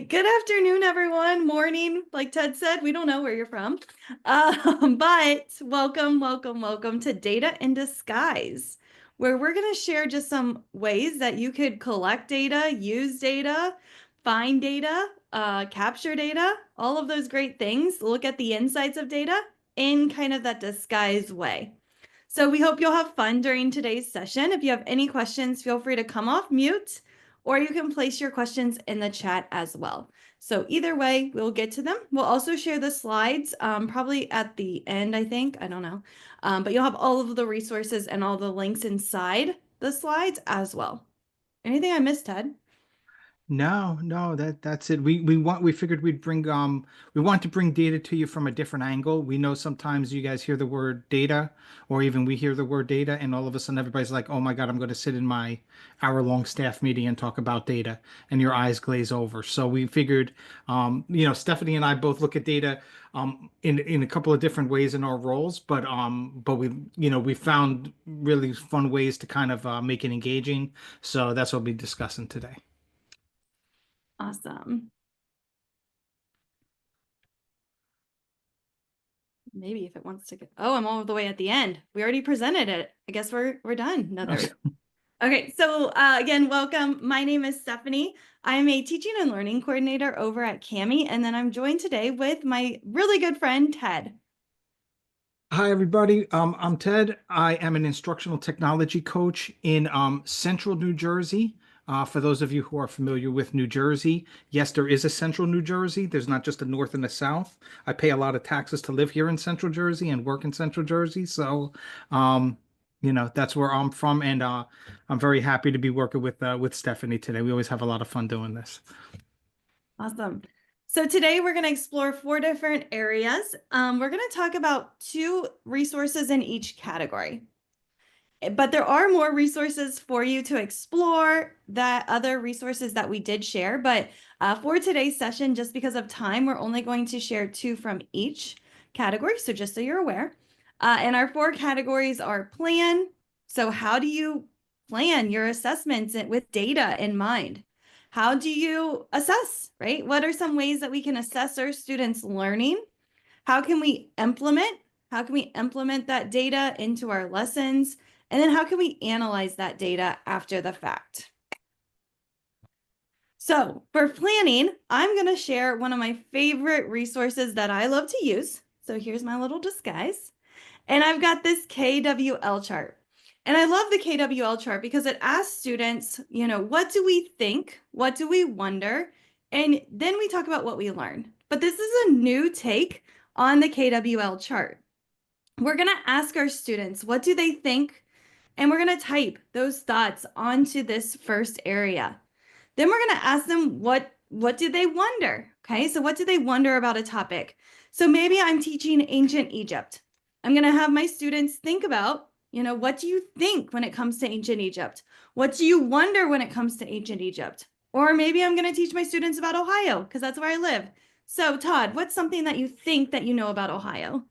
Good afternoon, everyone. Morning, like Ted said, we don't know where you're from. But welcome to Data in Disguise, where we're going to share just some ways that you could collect data, use data, find data, capture data, all of those great things. Look at the insights of data in kind of that disguised way. So we hope you'll have fun during today's session. If you have any questions, feel free to come off mute, or you can place your questions in the chat as well. So either way, we'll get to them. We'll also share the slides probably at the end, I think. I don't know. But you'll have all of the resources and all the links inside the slides as well. Anything I missed, Ted? No, that's it. We figured we'd bring we want to bring data to you from a different angle. We know sometimes you guys hear the word data, or even we hear the word data, and all of a sudden everybody's like, "Oh my God, I'm going to sit in my hour-long staff meeting and talk about data," and your eyes glaze over. So we figured, Stephanie and I both look at data in a couple of different ways in our roles, but we found really fun ways to kind of make it engaging. So that's what we'll be discussing today. Awesome. Maybe if it wants to get, oh, I'm all the way at the end. We already presented it. I guess we're done. No, there we go. Okay, so again, welcome. My name is Stephanie. I am a teaching and learning coordinator over at CAMI, and then I'm joined today with my really good friend, Ted. Hi, everybody. I'm Ted. I am an instructional technology coach in central New Jersey. For those of you who are familiar with New Jersey, yes, there is a central New Jersey. There's not just a north and a south. I pay a lot of taxes to live here in central Jersey and work in central Jersey. So, that's where I'm from. And I'm very happy to be working with Stephanie today. We always have a lot of fun doing this. Awesome. So today we're going to explore 4 different areas. We're going to talk about 2 resources in each category. But there are more resources for you to explore, that other resources that we did share. But for today's session, just because of time, we're only going to share 2 from each category. So just so you're aware. And our 4 categories are plan. So how do you plan your assessments with data in mind? How do you assess, right? What are some ways that we can assess our students' learning? How can we implement? How can we implement that data into our lessons? And then how can we analyze that data after the fact? So for planning, I'm going to share one of my favorite resources that I love to use. So here's my little disguise. And I've got this KWL chart. And I love the KWL chart because it asks students, what do we think? What do we wonder? And then we talk about what we learned. But this is a new take on the KWL chart. We're going to ask our students, what do they think? And we're going to type those thoughts onto this first area. Then we're going to ask them, what do they wonder? Okay, so what do they wonder about a topic? So maybe I'm teaching ancient Egypt. I'm going to have my students think about, what do you think when it comes to ancient Egypt? What do you wonder when it comes to ancient Egypt? Or maybe I'm going to teach my students about Ohio because that's where I live. So Todd, what's something that you think that you know about Ohio?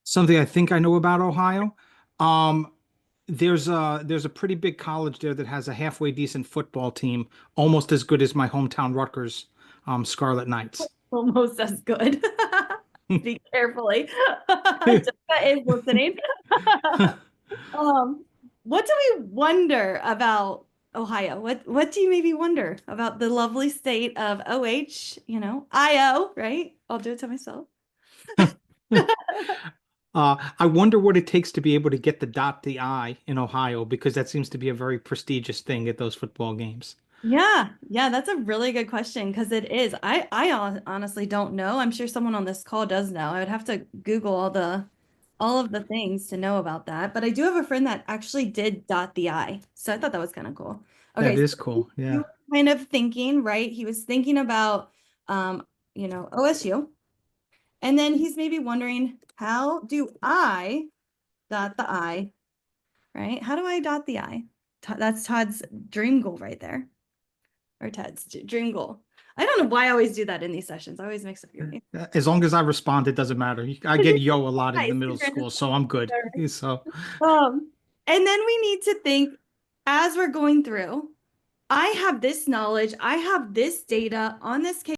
Something I think I know about Ohio. Um, there's a pretty big college there that has a halfway decent football team, almost as good as my hometown Rutgers, Scarlet Knights. Almost as good. Speak carefully. Jessica is listening. Um, what do we wonder about Ohio? What do you maybe wonder about the lovely state of OH, IO, right? I'll do it to myself. I wonder what it takes to be able to get the dot the I in Ohio because that seems to be a very prestigious thing at those football games. Yeah, that's a really good question because it is. I honestly don't know. I'm sure someone on this call does know. I would have to Google all of the things to know about that. But I do have a friend that actually did dot the I. So I thought that was kind of cool. That Okay, so is cool. you Yeah. were kind of thinking, right? He was thinking about OSU. And then he's maybe wondering, how do I dot the I, right? How do I dot the I? That's Todd's dream goal right there. Or Ted's dream goal. I don't know why I always do that in these sessions. I always mix up your name. As long as I respond, it doesn't matter. I get yo a lot in the Nice. middle school, so I'm good. So And then we need to think as we're going through, I have this knowledge, I have this data on this